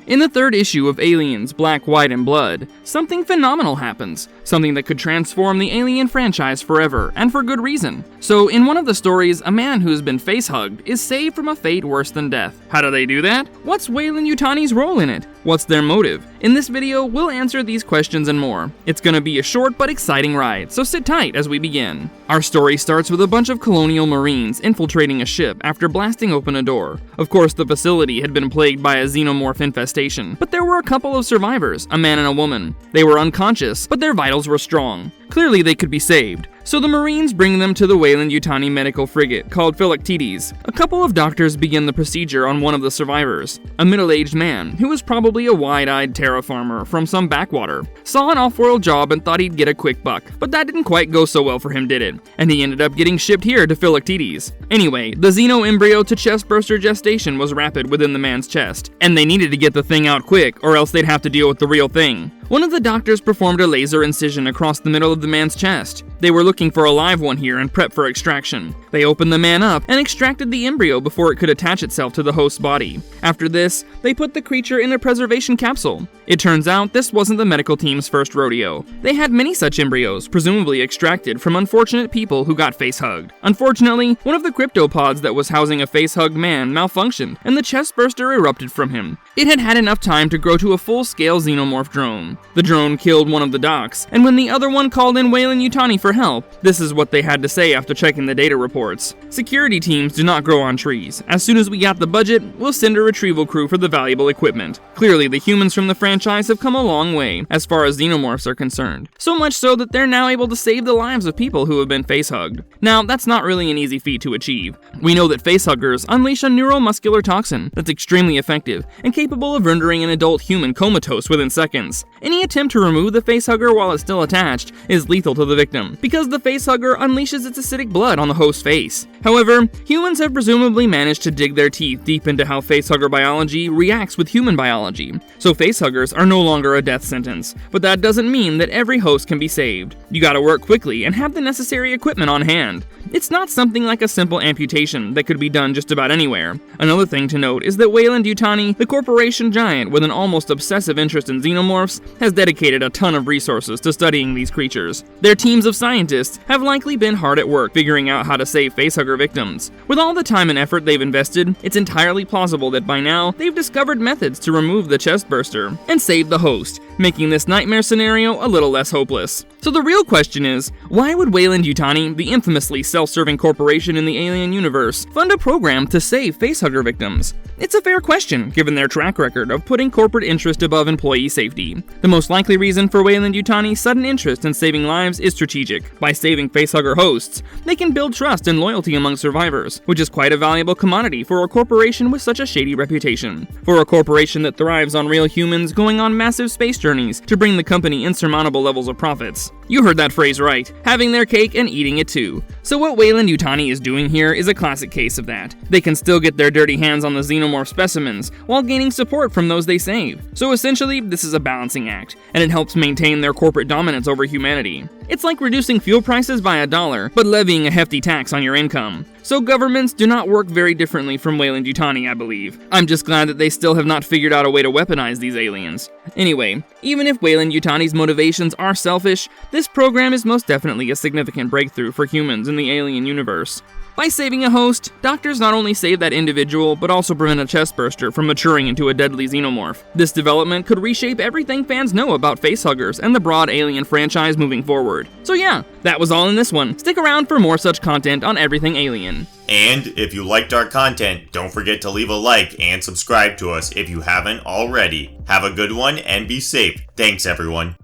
In the third issue of Aliens, Black, White, and Blood, something phenomenal happens. Something that could transform the Alien franchise forever, and for good reason. So, in one of the stories, a man who has been facehugged is saved from a fate worse than death. How do they do that? What's Weyland Yutani's role in it? What's their motive? In this video, we'll answer these questions and more. It's gonna be a short but exciting ride, so sit tight as we begin. Our story starts with a bunch of colonial marines infiltrating a ship after blasting open a door. Of course, the facility had been plagued by a xenomorph infestation, but there were a couple of survivors, a man and a woman. They were unconscious, but their vitals were strong. Clearly they could be saved. So the Marines bring them to the Weyland Yutani medical frigate called facehugged. A couple of doctors begin the procedure on one of the survivors. A middle-aged man, who was probably a wide-eyed terra farmer from some backwater, saw an off-world job and thought he'd get a quick buck, but that didn't quite go so well for him, did it? And he ended up getting shipped here to facehugged. Anyway, the xeno-embryo to chest-burster gestation was rapid within the man's chest, and they needed to get the thing out quick, or else they'd have to deal with the real thing. One of the doctors performed a laser incision across the middle of the man's chest. They were looking for a live one here and prepped for extraction. They opened the man up and extracted the embryo before it could attach itself to the host's body. After this, they put the creature in a preservation capsule. It turns out this wasn't the medical team's first rodeo. They had many such embryos, presumably extracted from unfortunate people who got facehugged. Unfortunately, one of the cryptopods that was housing a facehugged man malfunctioned, and the chest burster erupted from him. It had had enough time to grow to a full-scale xenomorph drone. The drone killed one of the docs, and when the other one called in Weyland Yutani for help, this is what they had to say after checking the data reports. Security teams do not grow on trees. As soon as we got the budget, we'll send a retrieval crew for the valuable equipment. Clearly, the humans from the franchise have come a long way, as far as xenomorphs are concerned. So much so that they're now able to save the lives of people who have been facehugged. Now, that's not really an easy feat to achieve. We know that facehuggers unleash a neuromuscular toxin that's extremely effective and capable of rendering an adult human comatose within seconds. Any attempt to remove the facehugger while it's still attached is lethal to the victim, because the facehugger unleashes its acidic blood on the host's face. However, humans have presumably managed to dig their teeth deep into how facehugger biology reacts with human biology, so facehuggers are no longer a death sentence. But that doesn't mean that every host can be saved. You gotta work quickly and have the necessary equipment on hand. It's not something like a simple amputation that could be done just about anywhere. Another thing to note is that Weyland Yutani, the corporation giant with an almost obsessive interest in xenomorphs, has dedicated a ton of resources to studying these creatures. Their teams of scientists have likely been hard at work figuring out how to save facehugger victims. With all the time and effort they've invested, it's entirely plausible that by now they've discovered methods to remove the chest burster and save the host, making this nightmare scenario a little less hopeless. So the real question is, why would Weyland Yutani, the infamously self-serving corporation in the Alien universe, fund a program to save facehugger victims? It's a fair question, given their track record of putting corporate interest above employee safety. The most likely reason for Weyland Yutani's sudden interest in saving lives is strategic. By saving facehugger hosts, they can build trust and loyalty among survivors, which is quite a valuable commodity for a corporation with such a shady reputation. For a corporation that thrives on real humans going on massive space journeys to bring the company insurmountable levels of profits. You heard that phrase right, having their cake and eating it too. So what Weyland Yutani is doing here is a classic case of that. They can still get their dirty hands on the xenomorph specimens, while gaining support from those they save. So essentially, this is a balancing act, and it helps maintain their corporate dominance over humanity. It's like reducing fuel prices by $1, but levying a hefty tax on your income. So governments do not work very differently from Weyland Yutani, I believe. I'm just glad that they still have not figured out a way to weaponize these aliens. Anyway, even if Weyland Yutani's motivations are selfish, this program is most definitely a significant breakthrough for humans in the alien universe. By saving a host, doctors not only save that individual, but also prevent a chest burster from maturing into a deadly xenomorph. This development could reshape everything fans know about facehuggers and the broad Alien franchise moving forward. So yeah, that was all in this one. Stick around for more such content on everything Alien. And if you liked our content, don't forget to leave a like and subscribe to us if you haven't already. Have a good one and be safe. Thanks everyone.